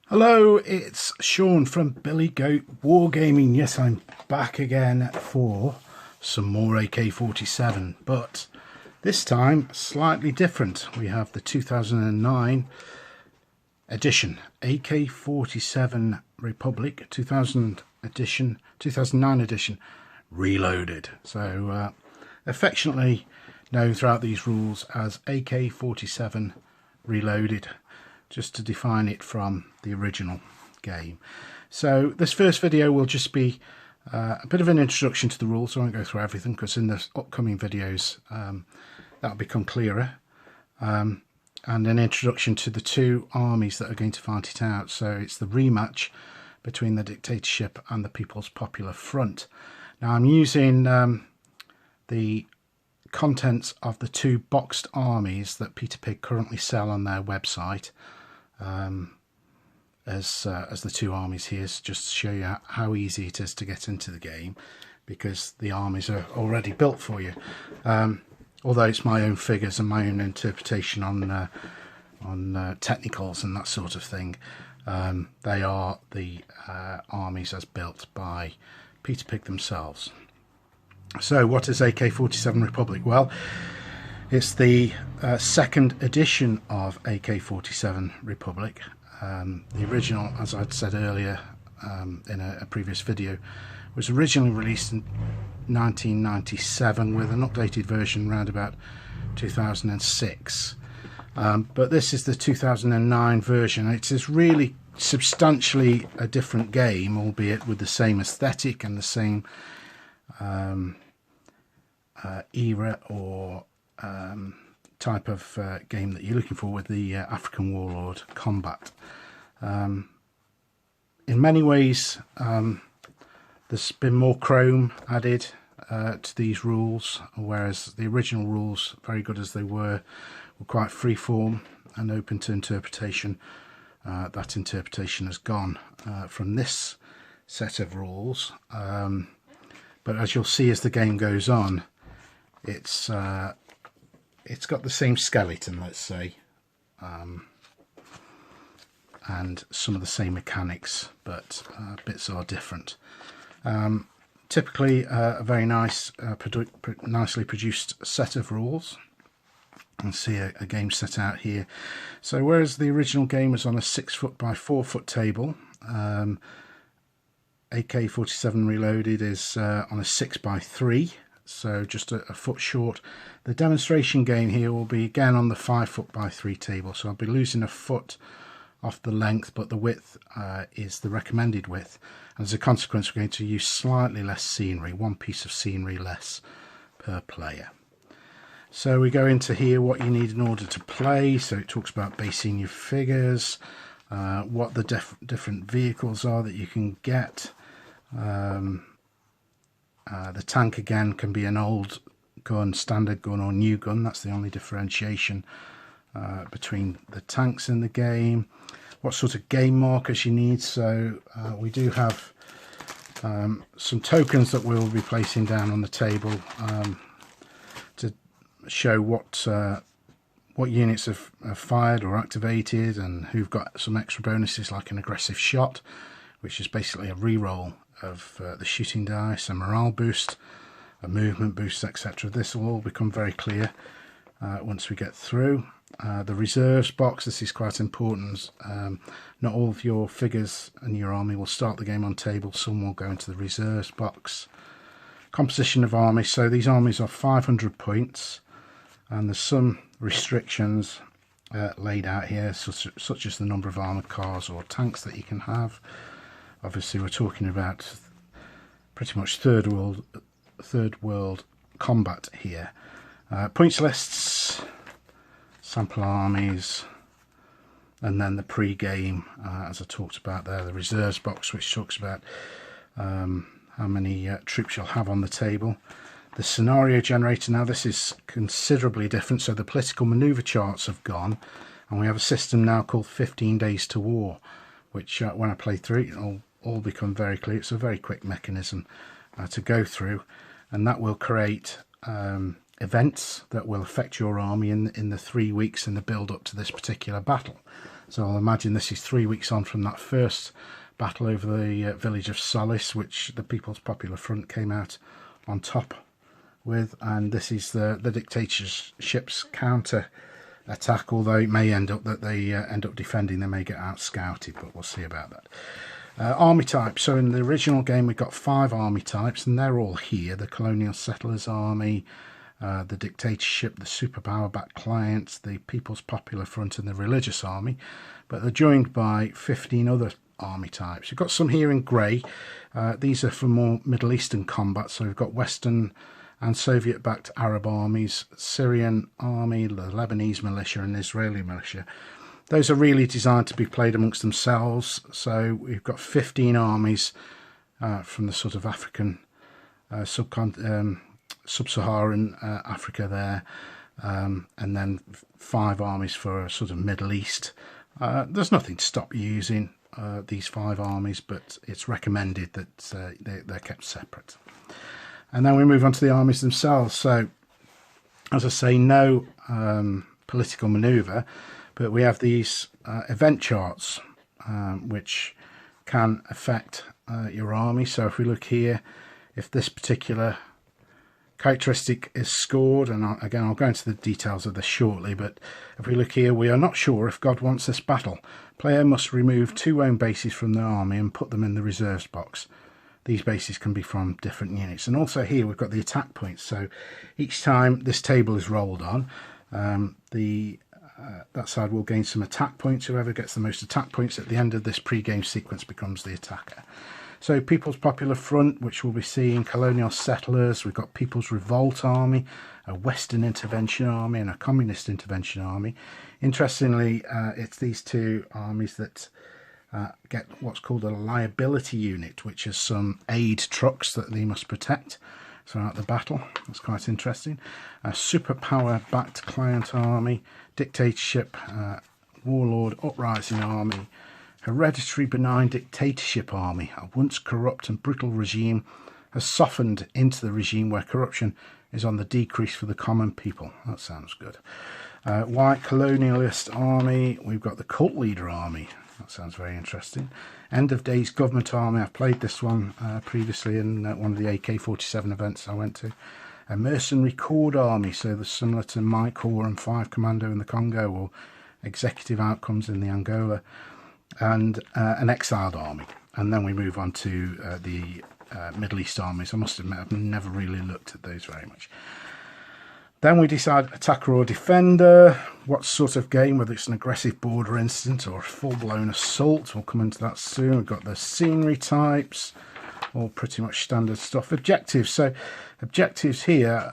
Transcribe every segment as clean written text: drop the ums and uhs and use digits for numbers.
Hello, it's Sean from Billy Goat Wargaming. Yes, I'm back again for some more AK47, but this time slightly different. We have the 2009 edition, AK47 Republic, 2009 edition, reloaded. So affectionately known throughout these rules as AK47 Reloaded, just to define it from the original game. So this first video will just be a bit of an introduction to the rules. So I won't go through everything because in the upcoming videos that'll become clearer, and an introduction to the two armies that are going to fight it out. So it's the rematch between the Dictatorship and the People's Popular Front. Now I'm using the contents of the two boxed armies that Peter Pig currently sell on their website as the two armies here, just to show you how easy it is to get into the game, because the armies are already built for you. Although it's my own figures and my own interpretation on technicals and that sort of thing, they are the armies as built by Peter Pig themselves. So what is AK47 Republic? Well, it's the second edition of AK47 Republic. The original, as I'd said earlier in a previous video, was originally released in 1997 with an updated version around about 2006. But this is the 2009 version. It is really substantially a different game, albeit with the same aesthetic and the same era or type of game that you're looking for, with the African Warlord combat. In many ways there's been more chrome added to these rules, whereas the original rules, very good as they were quite freeform and open to interpretation. That interpretation has gone from this set of rules, but as you'll see as the game goes on, it's got the same skeleton, let's say, and some of the same mechanics, but bits are different. Typically a very nice, nicely produced set of rules. You can see a game set out here. So whereas the original game was on a 6 foot by 4 foot table, AK47 Reloaded is on a 6 by 3. So just a foot short. The demonstration game here will be again on the 5 foot by 3 table, so I'll be losing a foot off the length, but the width is the recommended width, and as a consequence we're going to use slightly less scenery, one piece of scenery less per player. So we go into here what you need in order to play. So it talks about basing your figures, what the different vehicles are that you can get. The tank again can be an old gun, standard gun, or new gun. That's the only differentiation between the tanks in the game. What sort of game markers you need. So we do have some tokens that we'll be placing down on the table to show what units have fired or activated, and who've got some extra bonuses, like an aggressive shot, which is basically a re-roll of the shooting dice, a morale boost, a movement boost, etc. This will all become very clear once we get through. The reserves box, this is quite important. Not all of your figures and your army will start the game on table, some will go into the reserves box. Composition of army, so these armies are 500 points, and there's some restrictions laid out here, such as the number of armoured cars or tanks that you can have. Obviously we're talking about pretty much third world combat here. Points lists, sample armies, and then the pre-game, as I talked about there, the reserves box, which talks about how many troops you'll have on the table. The scenario generator, now this is considerably different. So the political manoeuvre charts have gone, and we have a system now called 15 Days to War, which when I play through it, it'll all become very clear. It's a very quick mechanism to go through, and that will create events that will affect your army in the 3 weeks in the build up to this particular battle. So I'll imagine this is 3 weeks on from that first battle over the village of Solace, which the People's Popular Front came out on top with, and this is the dictatorship's counter attack, although it may end up that they end up defending. They may get out scouted, but we'll see about that. Army types. So in the original game we've got 5 army types, and they're all here: the Colonial Settlers Army, the Dictatorship, the Superpower-backed Clients, the People's Popular Front, and the Religious Army. But they're joined by 15 other army types. We've got some here in grey. These are for more Middle Eastern combat. So we've got Western and Soviet-backed Arab armies, Syrian army, the Lebanese militia, and Israeli militia. Those are really designed to be played amongst themselves. So we've got 15 armies from the sort of African, sub-Saharan Africa there, and then 5 armies for sort of Middle East. There's nothing to stop you using these 5 armies, but it's recommended that they're kept separate. And then we move on to the armies themselves. So, as I say, no political manoeuvre, but we have these event charts which can affect your army. So if we look here, if this particular characteristic is scored, and again I'll go into the details of this shortly, but if we look here, we are not sure if God wants this battle. Player must remove 2 own bases from the army and put them in the reserves box. These bases can be from different units. And also here we've got the attack points. So each time this table is rolled on, that side will gain some attack points. Whoever gets the most attack points at the end of this pre-game sequence becomes the attacker. So People's Popular Front, which we'll be seeing, Colonial Settlers, we've got People's Revolt Army, a Western Intervention Army, and a Communist Intervention Army. Interestingly, it's these 2 armies that get what's called a liability unit, which is some aid trucks that they must protect throughout the battle. That's quite interesting. A superpower-backed client army, dictatorship, warlord uprising army, hereditary benign dictatorship army. A once corrupt and brutal regime has softened into the regime where corruption is on the decrease for the common people. That sounds good. White colonialist army. We've got the cult leader army. That sounds very interesting. End of Days Government Army. I've played this one previously in one of the AK47 events I went to. A Mercenary Corps Army, so they're similar to My Corps and 5 Commando in the Congo, or Executive Outcomes in the Angola, and an Exiled Army. And then we move on to the Middle East armies. I must admit I've never really looked at those very much. Then we decide attacker or defender, what sort of game, whether it's an aggressive border incident or a full-blown assault. We'll come into that soon. We've got the scenery types, all pretty much standard stuff. Objectives. So objectives here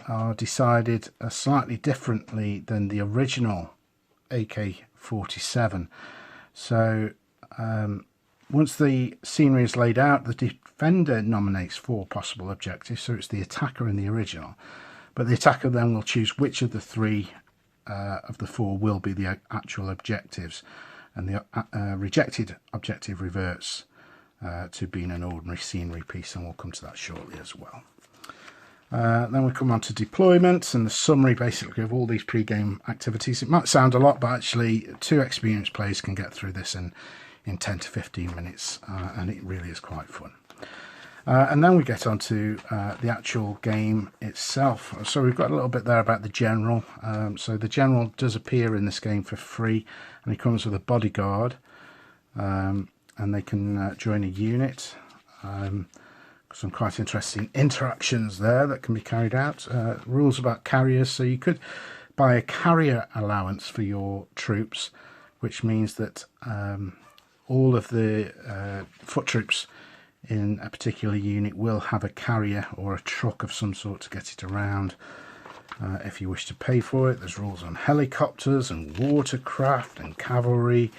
are decided slightly differently than the original AK47. So once the scenery is laid out, the defender nominates 4 possible objectives. So it's the attacker in the original. But the attacker then will choose which of the 3 of the 4 will be the actual objectives. And the rejected objective reverts to being an ordinary scenery piece, and we'll come to that shortly as well. Then we come on to deployments and the summary basically of all these pre-game activities. It might sound a lot, but actually 2 experienced players can get through this in 10 to 15 minutes, and it really is quite fun. And then we get on to the actual game itself. So we've got a little bit there about the general. So the general does appear in this game for free, and he comes with a bodyguard, and they can join a unit. Some quite interesting interactions there that can be carried out. Rules about carriers. So you could buy a carrier allowance for your troops, which means that all of the foot troops in a particular unit will have a carrier or a truck of some sort to get it around if you wish to pay for it. There's rules on helicopters and watercraft and cavalry,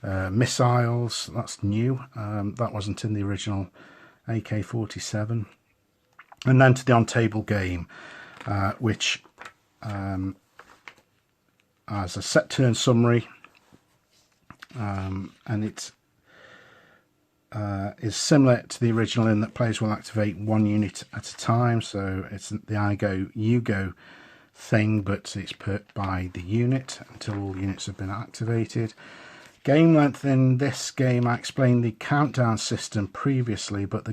missiles. That's new. That wasn't in the original AK47. And then to the on-table game, which has a set turn summary, and it is similar to the original in that players will activate 1 unit at a time. So it's the I go, you go thing, but it's perked by the unit until all units have been activated. Game length in this game, I explained the countdown system previously, but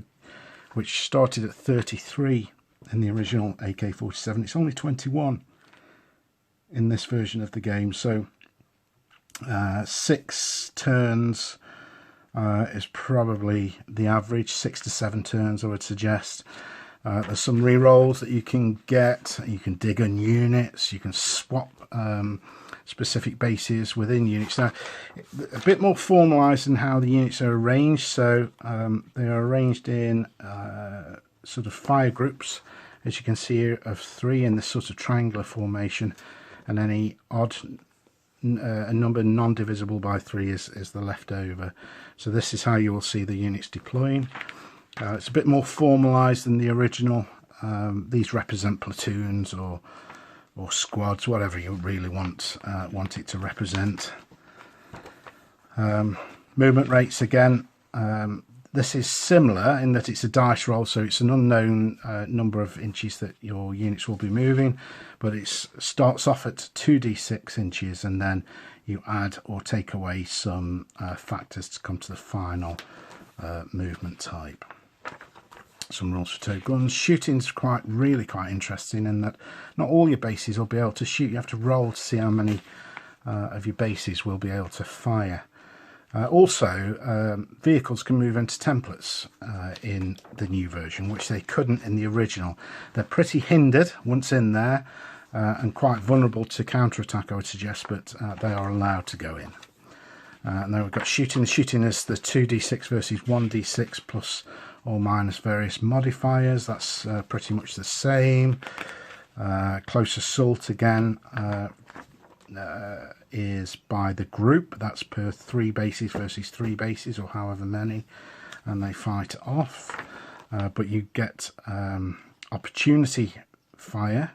which started at 33 in the original AK47. It's only 21 in this version of the game, so 6 turns is probably the average. 6 to 7 turns I would suggest. There's some re-rolls that you can get. You can dig on units, you can swap specific bases within units. Now, a bit more formalised in how the units are arranged. So they are arranged in sort of fire groups, as you can see here, of 3 in this sort of triangular formation, and any odd a number non-divisible by 3 is the leftover. So this is how you will see the units deploying. It's a bit more formalised than the original. These represent platoons or squads, whatever you really want it to represent. Movement rates again. This is similar in that it's a dice roll, so it's an unknown number of inches that your units will be moving, but it starts off at 2d6 inches, and then you add or take away some factors to come to the final movement type. Some rules for towed guns. Shooting's really quite interesting in that not all your bases will be able to shoot. You have to roll to see how many of your bases will be able to fire. Also, vehicles can move into templates in the new version, which they couldn't in the original. They're pretty hindered once in there and quite vulnerable to counterattack, I would suggest, but they are allowed to go in. Now we've got shooting. Shooting is the 2d6 versus 1d6 plus or minus various modifiers. That's pretty much the same. Close assault again is by the group. That's per 3 bases versus 3 bases, or however many, and they fight off. But you get opportunity fire,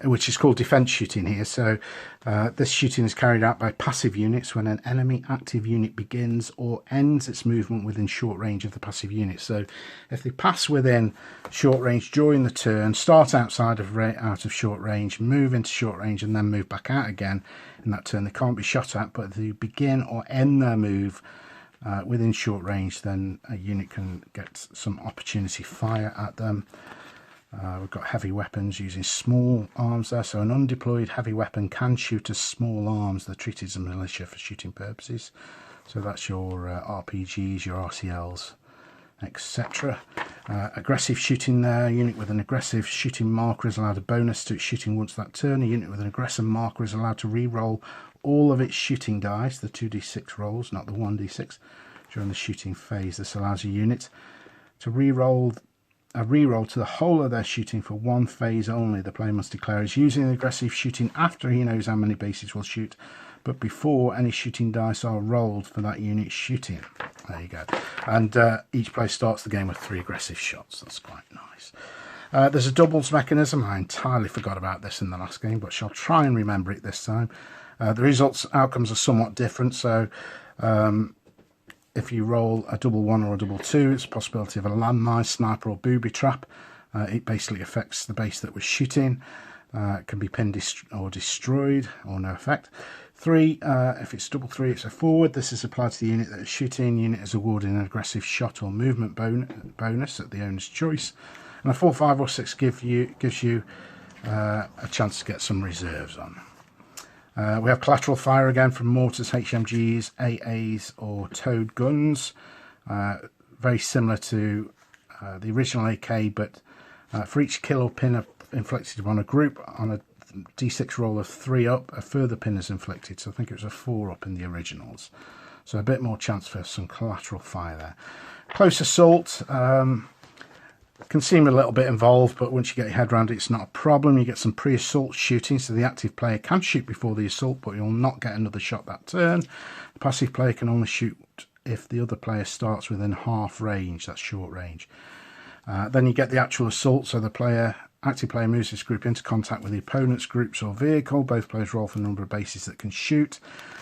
which is called defense shooting here. So this shooting is carried out by passive units when an enemy active unit begins or ends its movement within short range of the passive unit. So if they pass within short range during the turn, start outside of out of short range, move into short range, and then move back out again in that turn, they can't be shot at. But if they begin or end their move within short range, then a unit can get some opportunity fire at them. We've got heavy weapons using small arms there, so an undeployed heavy weapon can shoot as small arms. They're treated as a militia for shooting purposes. So that's your RPGs, your RCLs, etc. Aggressive shooting there. A unit with an aggressive shooting marker is allowed a bonus to its shooting once that turn. A unit with an aggressive marker is allowed to re-roll all of its shooting dice, the 2d6 rolls, not the 1d6, during the shooting phase. This allows a unit to re-roll a reroll to the whole of their shooting for 1 phase only. The player must declare is using aggressive shooting after he knows how many bases will shoot, but before any shooting dice are rolled for that unit's shooting. There you go. And each player starts the game with 3 aggressive shots. That's quite nice. There's a doubles mechanism. I entirely forgot about this in the last game, but shall try and remember it this time. The outcomes are somewhat different. So if you roll a double 1 or a double 2, it's a possibility of a landmine, sniper, or booby trap. It basically affects the base that was shooting. It can be pinned or destroyed, or no effect. 3, if it's double 3, it's a forward. This is applied to the unit that is shooting. Unit is awarded an aggressive shot or movement bonus at the owner's choice. And a 4, 5, or 6 gives you a chance to get some reserves on. We have collateral fire again from mortars, HMGs, AAs, or towed guns. Very similar to the original AK, but for each kill or pin inflicted upon a group on a d6 roll of 3 up, a further pin is inflicted. So I think it was a 4 up in the originals. So a bit more chance for some collateral fire there. Close assault. Can seem a little bit involved, but once you get your head around it, it's not a problem. You get some pre-assault shooting, so the active player can shoot before the assault, but you'll not get another shot that turn. The passive player can only shoot if the other player starts within half range, that's short range. Then you get the actual assault, so the player active player moves this group into contact with the opponent's groups or vehicle. Both players roll for the number of bases that can shoot.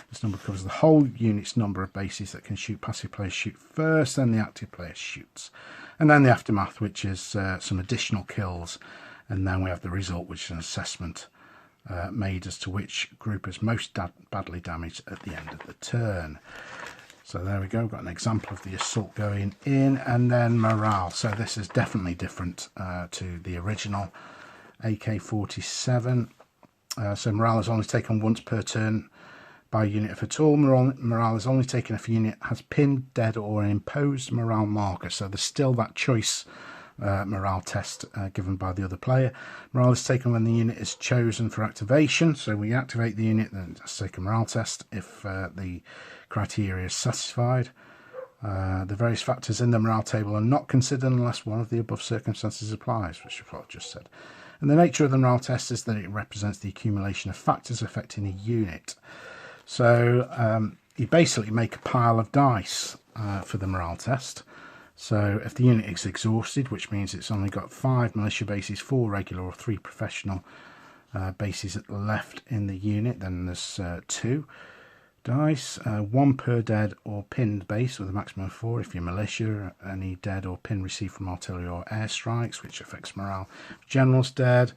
This number covers the whole unit's number of bases that can shoot. Passive players shoot first, then the active player shoots. And then the aftermath, which is some additional kills. And then we have the result, which is an assessment made as to which group is most badly damaged at the end of the turn. So there we go, we've got an example of the assault going in, and then morale. So this is definitely different to the original AK47. So morale is only taken once per turn by a unit if at all. Morale is only taken if a unit has pinned, dead, or an imposed morale marker. So there's still that choice morale test given by the other player. Morale is taken when the unit is chosen for activation. So we activate the unit, then let's take a morale test if the criteria is satisfied. The various factors in the morale table are not considered unless one of the above circumstances applies, which is what I've just said. And the nature of the morale test is that it represents the accumulation of factors affecting a unit. So you basically make a pile of dice for the morale test. So if the unit is exhausted, which means it's only got 5 militia bases, 4 regular or 3 professional bases left in the unit, then there's 2 dice, 1 per dead or pinned base with a maximum of 4 if you're militia. Any dead or pin received from artillery or airstrikes, which affects morale. General's dead,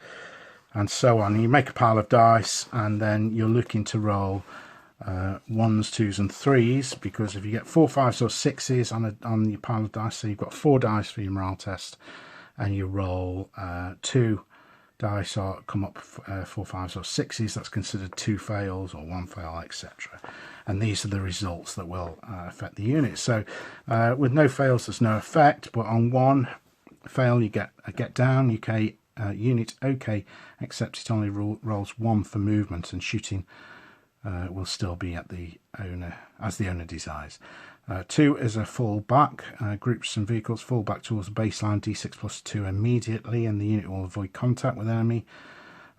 and so on. You make a pile of dice, and then you're looking to roll 1s, 2s and 3s, because if you get 4, 5s or 6s on your pile of dice, so you've got 4 dice for your morale test, and you roll 2 dice or come up 4, 5s or 6s, that's considered 2 fails or 1 fail, etc. And these are the results that will affect the unit. So with no fails there's no effect, but on 1 fail you get a get down. Unit OK, except it only rolls 1 for movement, and shooting will still be at the owner as the owner desires. 2 is a fall back. Groups and vehicles fall back towards the baseline d6 plus 2 immediately, and the unit will avoid contact with enemy.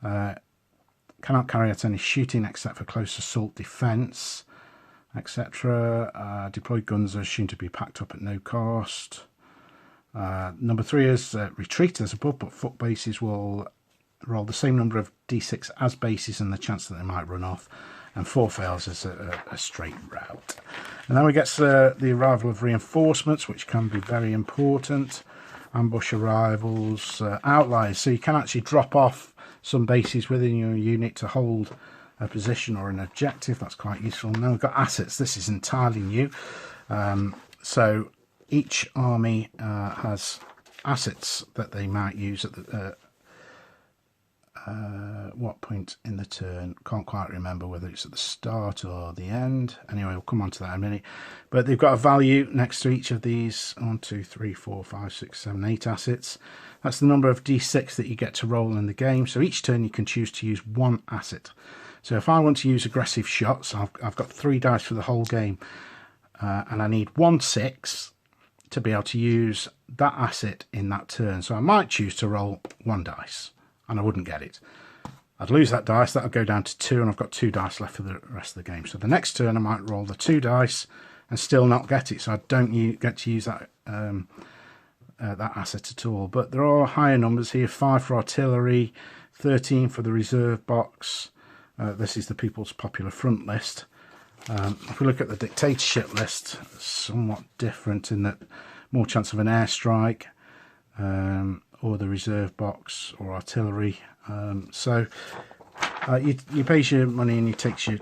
Cannot carry out any shooting except for close assault defense, etc. Deployed guns are assumed to be packed up at no cost. Number 3 is retreat as above, but foot bases will roll the same number of d6 as bases and the chance that they might run off. And 4 fails is a straight route. And then we get the arrival of reinforcements, which can be very important. Ambush arrivals, outliers. So you can actually drop off some bases within your unit to hold a position or an objective. That's quite useful. And then we've got assets. This is entirely new. So each army has assets that they might use at the what point in the turn, can't quite remember whether it's at the start or the end. Anyway, we'll come on to that in a minute. But they've got a value next to each of these 1, 2, 3, 4, 5, 6, 7, 8 assets. That's the number of d6 that you get to roll in the game. So each turn you can choose to use 1 asset. So if I want to use aggressive shots, I've got 3 dice for the whole game, and I need 1 6 to be able to use that asset in that turn. So I might choose to roll 1 dice, and I wouldn't get it. I'd lose that dice, that would go down to 2, and I've got 2 dice left for the rest of the game. So the next turn I might roll the 2 dice and still not get it, so I don't get to use that that asset at all. But there are higher numbers here: 5 for artillery, 13 for the reserve box. This is the People's Popular Front list. If we look at the dictatorship list, it's somewhat different in that more chance of an airstrike, or the reserve box, or artillery. So you pay your money and you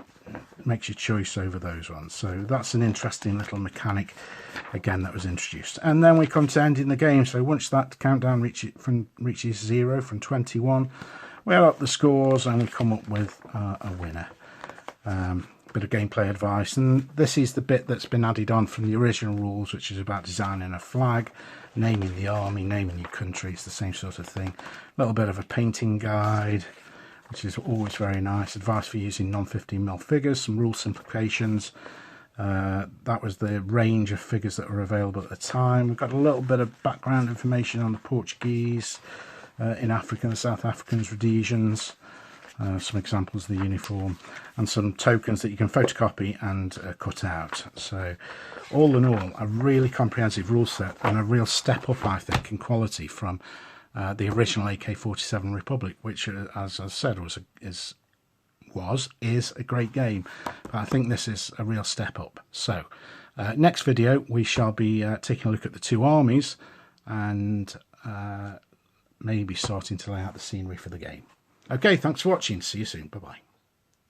makes your choice over those ones. So that's an interesting little mechanic again that was introduced. And then we come to ending the game. So once that countdown reaches 0 from 21, we add up the scores and we come up with a winner. Bit of gameplay advice, and this is the bit that's been added on from the original rules, which is about designing a flag, naming the army, naming your country. It's the same sort of thing. A little bit of a painting guide, which is always very nice. Advice for using non-15mm figures, some rule simplifications. That was the range of figures that were available at the time. We've got a little bit of background information on the Portuguese in Africa, the South Africans, Rhodesians. Some examples of the uniform, and some tokens that you can photocopy and cut out. So all in all, a really comprehensive rule set, and a real step up, I think, in quality from the original AK47 Republic, which, as I said, is a great game. But I think this is a real step up. So next video we shall be taking a look at the two armies and maybe starting to lay out the scenery for the game. Okay, thanks for watching. See you soon. Bye bye.